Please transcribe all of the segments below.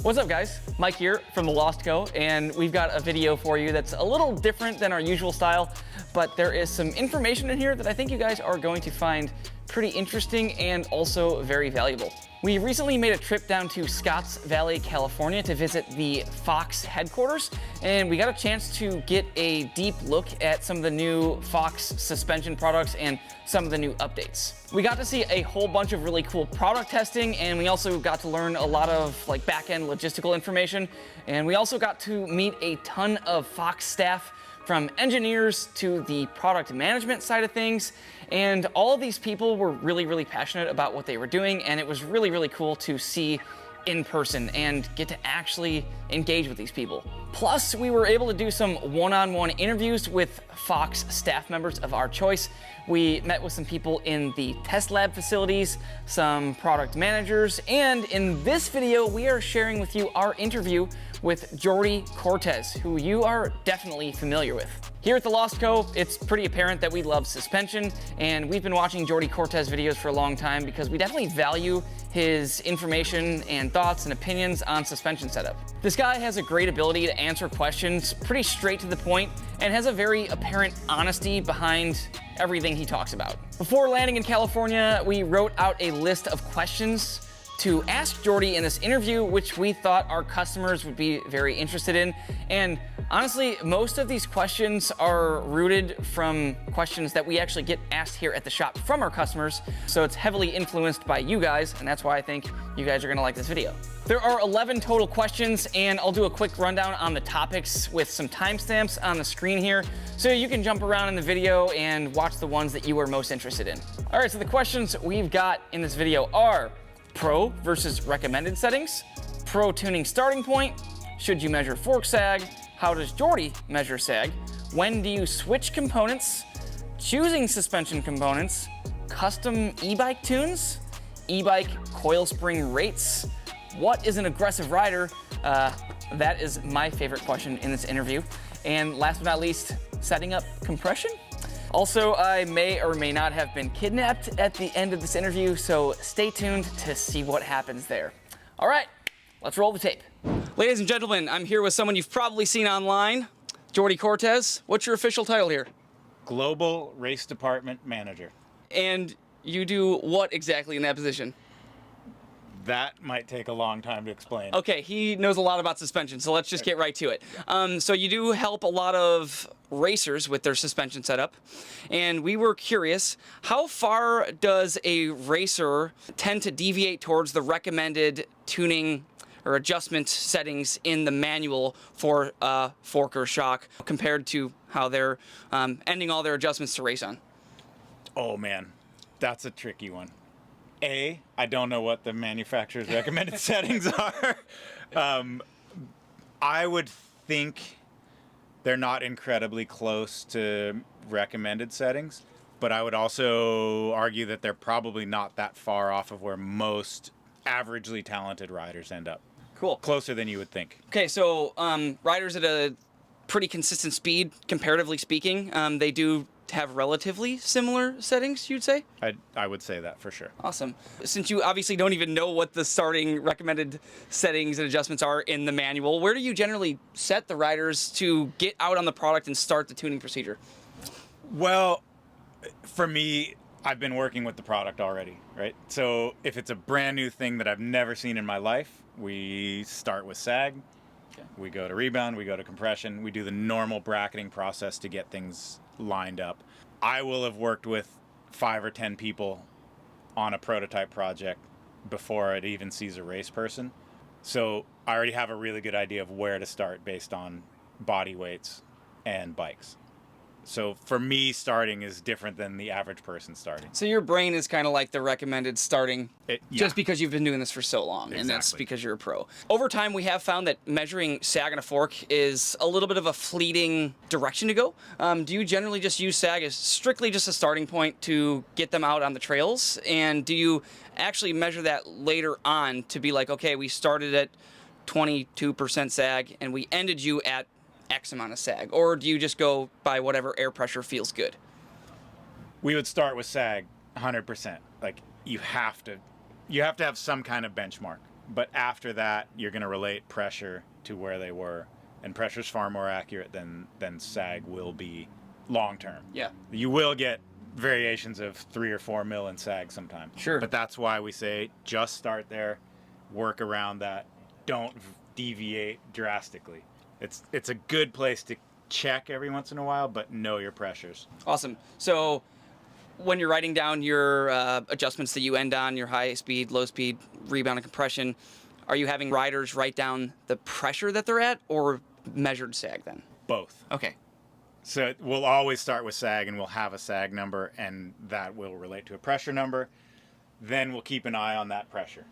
What's up, guys? Mike here from The Lost Co, and we've got a video for you that's a little different than our usual style, but there is some information in here that I think you guys are going to find pretty interesting and also very valuable. We recently made a trip down to Scotts Valley, California to visit the Fox headquarters, and we got a chance to get a deep look at some of the new Fox suspension products and some of the new updates. We got to see a whole bunch of really cool product testing, and we also got to learn a lot of back-end logistical information, and we also got to meet a ton of Fox staff, from engineers to the product management side of things. And all of these people were really passionate about what they were doing, and it was really cool to see in person and get to actually engage with these people. Plus, we were able to do some one-on-one interviews with Fox staff members of our choice. We met with some people in the test lab facilities, some product managers, and in this video, we are sharing with you our interview with Jordi Cortes, who you are definitely familiar with. Here at The Lost Co, it's pretty apparent that we love suspension, and we've been watching Jordi Cortes videos for a long time because we definitely value his information and thoughts and opinions on suspension setup. This guy has a great ability to answer questions pretty straight to the point and has a very apparent honesty behind everything he talks about. Before landing in California, we wrote out a list of questions to ask Jordi in this interview, which we thought our customers would be very interested in. And honestly, most of these questions are rooted from questions that we actually get asked here at the shop from our customers. So it's heavily influenced by you guys, and that's why I think you guys are gonna like this video. There are 11 total questions, and I'll do a quick rundown on the topics with some timestamps on the screen here, so you can jump around in the video and watch the ones that you are most interested in. All right, so the questions we've got in this video are: Pro versus recommended settings, Pro tuning starting point, should you measure fork sag, how does Jordi measure sag, when do you switch components, choosing suspension components, custom e-bike tunes, e-bike coil spring rates, what is an aggressive rider? That is my favorite question in this interview. And last but not least, setting up compression. Also, I may or may not have been kidnapped at the end of this interview, so stay tuned to see what happens there. All right, let's roll the tape. Ladies and gentlemen, I'm here with someone you've probably seen online, Jordi Cortes. What's your official title here? Global Race Department Manager. And you do what exactly in that position? That might take a long time to explain. Okay, he knows a lot about suspension, so let's just get right to it. So you do help a lot of racers with their suspension setup, and we were curious, how far does a racer tend to deviate towards the recommended tuning or adjustment settings in the manual for fork or shock compared to how they're ending all their adjustments to race on? Oh man, that's a tricky one. I don't know what the manufacturer's recommended settings are. I would think they're not incredibly close to recommended settings, but I would also argue that they're probably not that far off of where most averagely talented riders end up. Cool. Closer than you would think. Okay, so riders at a pretty consistent speed, comparatively speaking, they do have relatively similar settings, you'd say? I would say that for sure. Awesome. Since you obviously don't even know what the starting recommended settings and adjustments are in the manual, where do you generally set the riders to get out on the product and start the tuning procedure? Well, for me, I've been working with the product already, right? So if it's a brand new thing that I've never seen in my life, we start with sag, we go to rebound, we go to compression, we do the normal bracketing process to get things lined up. I will have worked with 5 or 10 people on a prototype project before it even sees a race person. So I already have a really good idea of where to start based on body weights and bikes. So for me, starting is different than the average person starting. So your brain is kind of like the recommended starting, Yeah. just because you've been doing this for so long, and that's Exactly. because you're a pro. Over time, we have found that measuring sag on a fork is a little bit of a fleeting direction to go. Do you generally just use sag as strictly just a starting point to get them out on the trails? And do you actually measure that later on to be like, okay, we started at 22% sag and we ended you at X amount of sag? Or do you just go by whatever air pressure feels good? We would start with sag 100%. Like you have to have some kind of benchmark. But after that, you're going to relate pressure to where they were. And pressure's far more accurate than sag will be long term. Yeah. You will get variations of 3 or 4 mil in sag sometimes. Sure. But that's why we say just start there, work around that, don't deviate drastically. It's a good place to check every once in a while, but know your pressures. Awesome. So when you're writing down your adjustments that you end on, your high speed, low speed, rebound and compression, are you having riders write down the pressure that they're at or measured sag then? Both. Okay. So we'll always start with sag, and we'll have a sag number, and that will relate to a pressure number. Then we'll keep an eye on that pressure.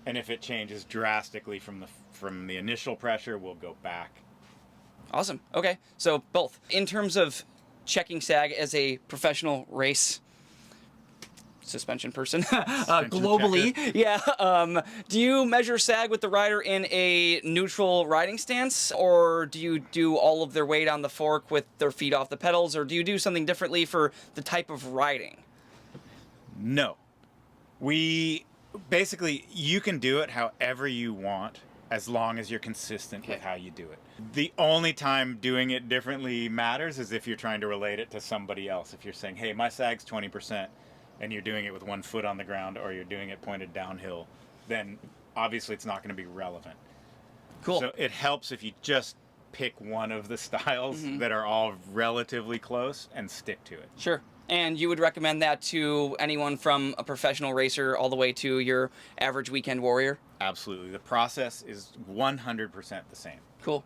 And if it changes drastically from the initial pressure, we'll go back. Awesome. Okay. So both. In terms of checking sag as a professional race suspension person globally, checker. yeah. Do you measure sag with the rider in a neutral riding stance, or do you do all of their weight on the fork with their feet off the pedals, or do you do something differently for the type of riding? No. We basically, you can do it however you want as long as you're consistent with how you do it. The only time doing it differently matters is if you're trying to relate it to somebody else. If you're saying, hey, my sag's 20%, and you're doing it with one foot on the ground, or you're doing it pointed downhill, then obviously it's not going to be relevant. Cool. So it helps if you just pick one of the styles that are all relatively close and stick to it. Sure. And you would recommend that to anyone from a professional racer all the way to your average weekend warrior? Absolutely. The process is 100% the same. Cool.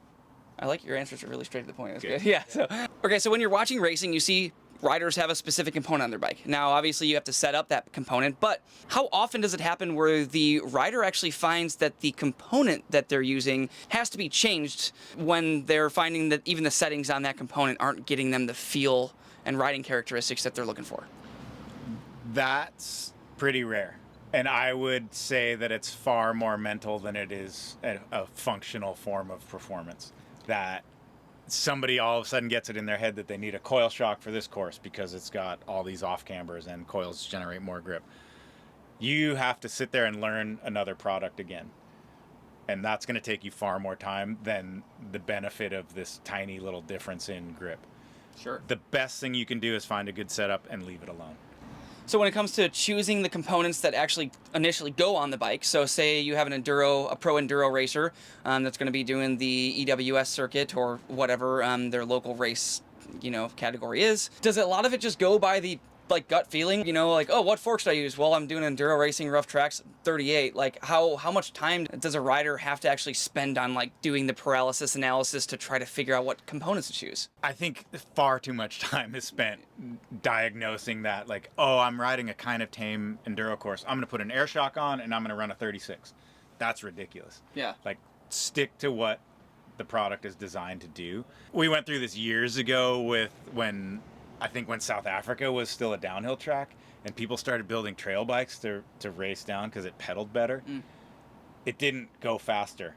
I like your answers are really straight to the point. That's good. Yeah. So when you're watching racing, you see riders have a specific component on their bike. Now, obviously, you have to set up that component, but how often does it happen where the rider actually finds that the component that they're using has to be changed when they're finding that even the settings on that component aren't getting them the feel and riding characteristics that they're looking for? That's pretty rare. And I would say that it's far more mental than it is a functional form of performance. That somebody all of a sudden gets it in their head that they need a coil shock for this course because it's got all these off cambers and coils generate more grip. You have to sit there and learn another product again. And that's going to take you far more time than the benefit of this tiny little difference in grip. Sure. The best thing you can do is find a good setup and leave it alone. So when it comes to choosing the components that actually initially go on the bike, so say you have a pro enduro racer that's going to be doing the EWS circuit or whatever their local race, category is. Does a lot of it just go by the gut feeling? Oh, what fork should I use? Well, I'm doing enduro racing, rough tracks, 38. How much time does a rider have to actually spend on doing the paralysis analysis to try to figure out what components to choose? I think far too much time is spent diagnosing that. I'm riding a kind of tame enduro course. I'm going to put an air shock on and I'm going to run a 36. That's ridiculous. Yeah. Stick to what the product is designed to do. We went through this years ago when South Africa was still a downhill track and people started building trail bikes to race down because it pedaled better. It didn't go faster.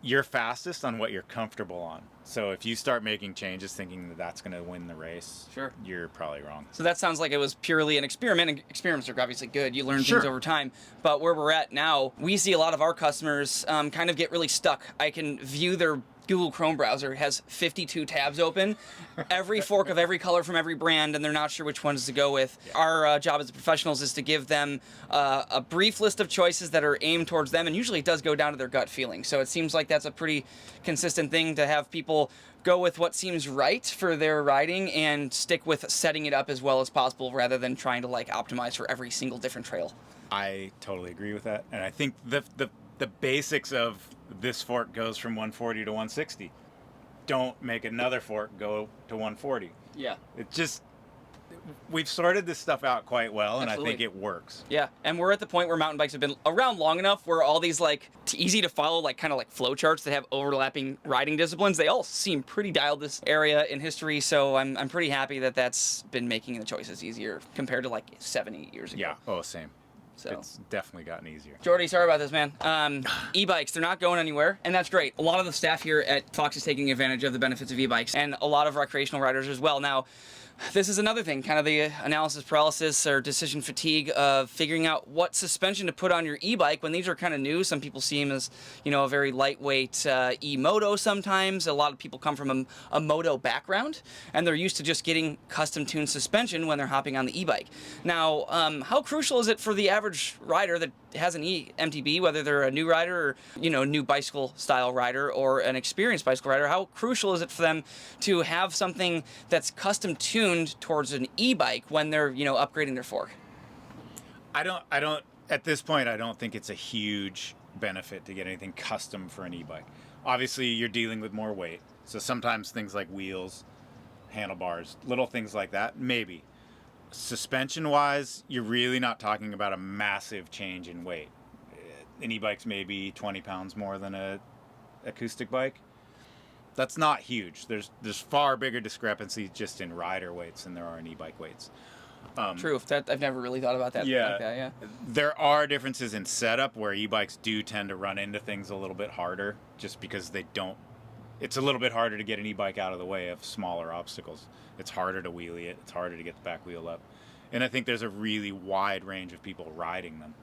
You're fastest on what you're comfortable on. So if you start making changes thinking that that's going to win the race, sure, you're probably wrong. So that sounds like it was purely an experiment, and experiments are obviously good. You learn Sure. things over time. But where we're at now, we see a lot of our customers kind of get really stuck. I can view their Google Chrome browser has 52 tabs open, every fork of every color from every brand, and they're not sure which ones to go with. Our job as professionals is to give them a brief list of choices that are aimed towards them, and usually it does go down to their gut feeling. So it seems like that's a pretty consistent thing to have people go with what seems right for their riding and stick with setting it up as well as possible rather than trying to optimize for every single different trail. I totally agree with that. And I think the basics of this fork goes from 140 to 160. Don't make another fork go to 140. Yeah. We've sorted this stuff out quite well, and Absolutely. I think it works. Yeah, and we're at the point where mountain bikes have been around long enough where all these easy to follow kind of flow charts that have overlapping riding disciplines, they all seem pretty dialed this area in history. So I'm pretty happy that that's been making the choices easier compared to 7-8 years ago. Yeah. Oh, same. So. It's definitely gotten easier. Jordi, sorry about this, man. E-bikes, they're not going anywhere, and that's great. A lot of the staff here at Fox is taking advantage of the benefits of e-bikes, and a lot of recreational riders as well. Now, This is another thing, kind of the analysis paralysis or decision fatigue of figuring out what suspension to put on your e-bike when these are kind of new. Some people see them as, you know, a very lightweight e-moto sometimes. A lot of people come from a moto background, and they're used to just getting custom-tuned suspension when they're hopping on the e-bike. Now, how crucial is it for the average rider that has an eMTB, whether they're a new rider or, you know, new bicycle-style rider or an experienced bicycle rider, how crucial is it for them to have something that's custom-tuned towards an e-bike when they're, you know, upgrading their fork? I don't, at this point, I don't think it's a huge benefit to get anything custom for an e-bike. Obviously, you're dealing with more weight. So sometimes things like wheels, handlebars, little things like that, maybe. Suspension-wise, you're really not talking about a massive change in weight. An e-bike's maybe 20 pounds more than a acoustic bike. That's not huge. There's far bigger discrepancies just in rider weights than there are in e-bike weights. True. I've never really thought about that. Yeah, like that, yeah. There are differences in setup where e-bikes do tend to run into things a little bit harder just because they don't. It's a little bit harder to get an e-bike out of the way of smaller obstacles. It's harder to wheelie it. It's harder to get the back wheel up. And I think there's a really wide range of people riding them.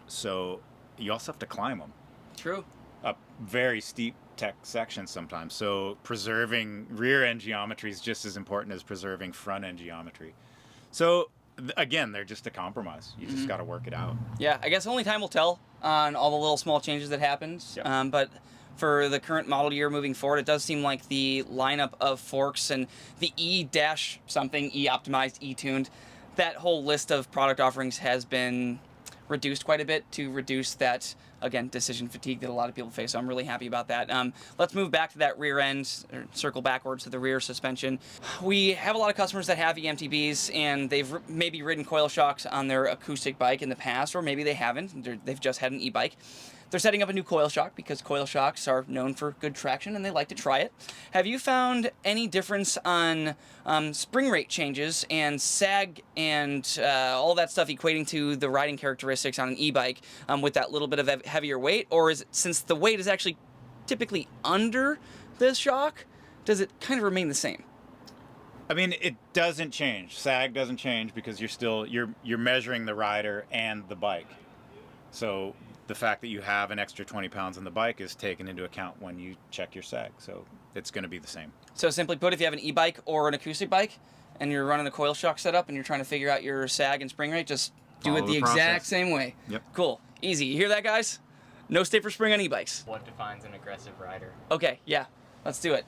So you also have to climb them. True. Up very steep tech sections sometimes. So preserving rear end geometry is just as important as preserving front end geometry. So again, they're just a compromise. You just got to work it out. Yeah, I guess only time will tell on all the little small changes that happened. Yeah. But for the current model year moving forward, it does seem like the lineup of forks and the E-something, E-optimized, E-tuned, that whole list of product offerings has been reduced quite a bit to reduce that, again, decision fatigue that a lot of people face. So I'm really happy about that. Let's move back to that rear end, or circle backwards to the rear suspension. We have a lot of customers that have eMTBs, and they've maybe ridden coil shocks on their acoustic bike in the past, or maybe they haven't. They've just had an e-bike. They're setting up a new coil shock because coil shocks are known for good traction and they like to try it. Have you found any difference on spring rate changes and sag and all that stuff equating to the riding characteristics on an e-bike with that little bit of heavier weight? Or is it, since the weight is actually typically under the shock, does it kind of remain the same? I mean, it doesn't change. Sag doesn't change because you're measuring the rider and the bike. So the fact that you have an extra 20 pounds on the bike is taken into account when you check your sag. So it's going to be the same. So simply put, if you have an e-bike or an acoustic bike and you're running the coil shock setup and you're trying to figure out your sag and spring rate, just do it the exact same way. Yep. Cool. Easy. You hear that, guys? No stay for spring on e-bikes. What defines an aggressive rider? Okay, yeah. Let's do it.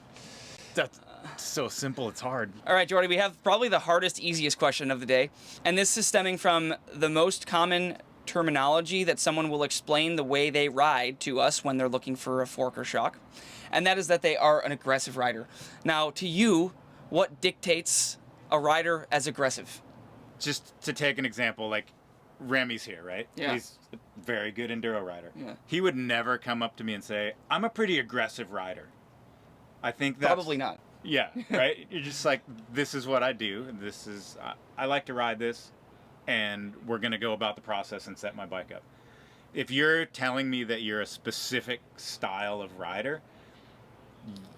That's so simple, it's hard. All right, Jordi, we have probably the hardest, easiest question of the day. And this is stemming from the most common terminology that someone will explain the way they ride to us when they're looking for a fork or shock. And that is that they are an aggressive rider. Now, to you, what dictates a rider as aggressive? Just to take an example, like Remy's here, right? Yeah. He's a very good enduro rider. Yeah. He would never come up to me and say, I'm a pretty aggressive rider. I think that's... Probably not. Yeah, right? You're just like, this is what I do. This is, I like to ride this, and we're going to go about the process and set my bike up. If you're telling me that you're a specific style of rider,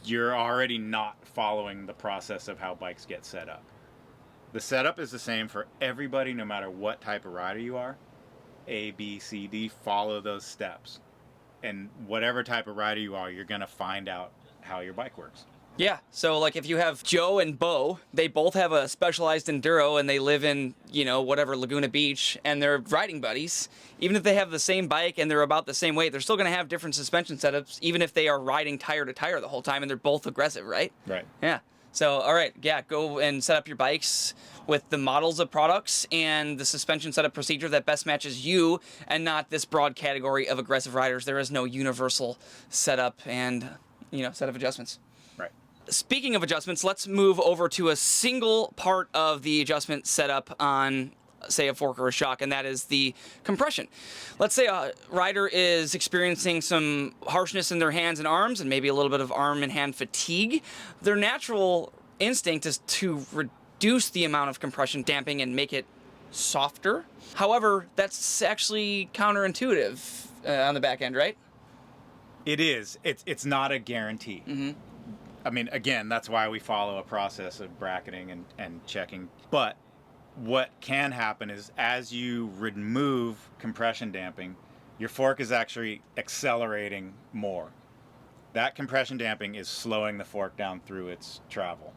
you're already not following the process of how bikes get set up. The setup is the same for everybody, no matter what type of rider you are. A, B, C, D, follow those steps. And whatever type of rider you are, you're going to find out how your bike works. Yeah, so like if you have Joe and Bo, they both have a specialized enduro and they live in, you know, whatever, Laguna Beach, and they're riding buddies. Even if they have the same bike and they're about the same weight, they're still going to have different suspension setups, even if they are riding tire to tire the whole time and they're both aggressive, right? Right. Yeah. So, all right, yeah, go and set up your bikes with the models of products and the suspension setup procedure that best matches you and not this broad category of aggressive riders. There is no universal setup and, you know, set of adjustments. Right. Speaking of adjustments, let's move over to a single part of the adjustment setup on, say, a fork or a shock, and that is the compression. Let's say a rider is experiencing some harshness in their hands and arms and maybe a little bit of arm and hand fatigue. Their natural instinct is to reduce the amount of compression damping and make it softer. However, that's actually counterintuitive on the back end, right? It is. It's not a guarantee. Mm-hmm. I mean, again, that's why we follow a process of bracketing and checking. But what can happen is as you remove compression damping, your fork is actually accelerating more. That compression damping is slowing the fork down through its travel.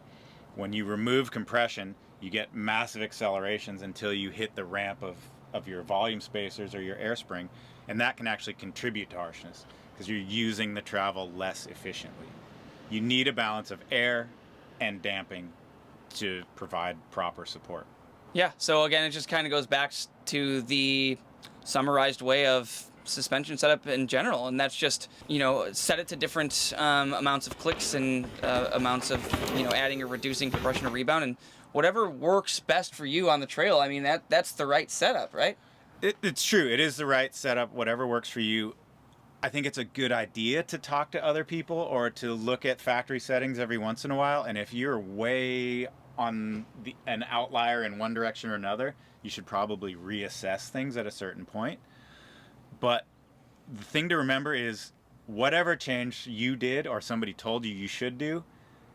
When you remove compression, you get massive accelerations until you hit the ramp of your volume spacers or your air spring, and that can actually contribute to harshness because you're using the travel less efficiently. You need a balance of air and damping to provide proper support. Yeah, so again, it just kind of goes back to the summarized way of suspension setup in general, and that's just, you know, set it to different amounts of clicks and amounts of, you know, adding or reducing compression or rebound, and whatever works best for you on the trail. I mean, that's the right setup, right? It's true. It is the right setup, whatever works for you. I think it's a good idea to talk to other people or to look at factory settings every once in a while, and if you're way on an outlier in one direction or another, you should probably reassess things at a certain point. But the thing to remember is whatever change you did or somebody told you you should do,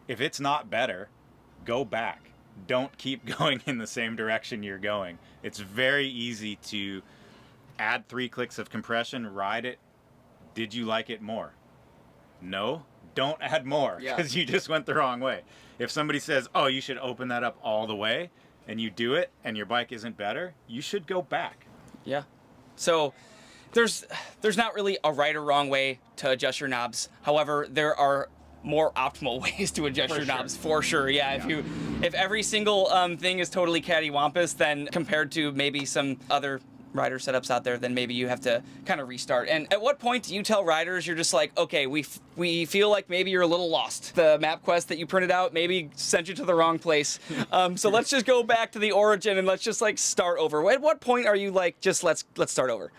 if it's not better, go back. Don't keep going in the same direction you're going. It's very easy to add 3 clicks of compression, ride it. Did you like it more? No? Don't add more because you just went the wrong way. If somebody says, oh, you should open that up all the way, and you do it and your bike isn't better, you should go back. Yeah. So there's not really a right or wrong way to adjust your knobs. However, there are more optimal ways to adjust your knobs for sure. Yeah, if every single thing is totally cattywampus, then compared to maybe some other rider setups out there, then maybe you have to kind of restart. And at what point do you tell riders you're just like, okay, we feel like maybe you're a little lost. The MapQuest that you printed out maybe sent you to the wrong place. So let's just go back to the origin and let's just like start over. At what point are you like, just let's start over?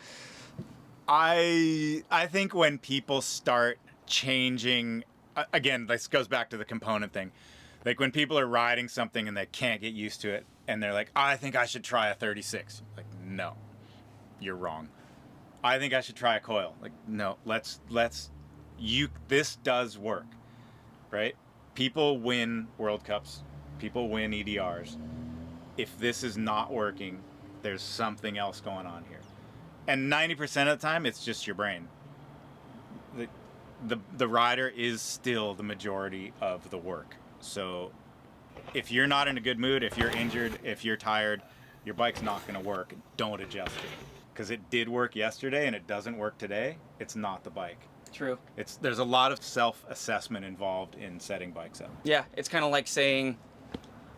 I think when people start changing, again, this goes back to the component thing. Like when people are riding something and they can't get used to it and they're like, I think I should try a 36. Like, no, you're wrong. I think I should try a coil. Like, no, this does work, right? People win World Cups. People win EDRs. If this is not working, there's something else going on here. And 90% of the time, it's just your brain. The rider is still the majority of the work. So if you're not in a good mood, if you're injured, if you're tired, your bike's not going to work. Don't adjust it. Because it did work yesterday and it doesn't work today, it's not the bike. True. There's a lot of self-assessment involved in setting bikes up. Yeah, it's kind of like saying,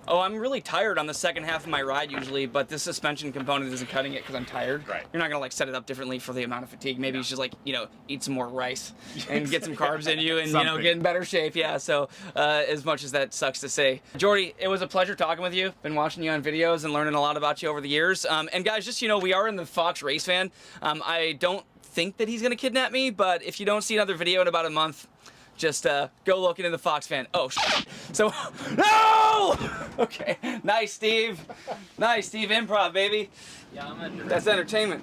oh, I'm really tired on the second half of my ride usually, but this suspension component isn't cutting it because I'm tired. Right. You're not gonna like set it up differently for the amount of fatigue. Maybe you should like, you know, eat some more rice and get some carbs in you and, you know, get in better shape. Yeah, so as much as that sucks to say. Jordi, it was a pleasure talking with you. Been watching you on videos and learning a lot about you over the years. And guys, just, you know, we are in the Fox race fan. I don't think that he's gonna kidnap me, but if you don't see another video in about a month, just go look into the Fox fan. Oh, so, no! Okay, nice, Steve. Nice, Steve, improv, baby. Yeah, I'm That's entertainment.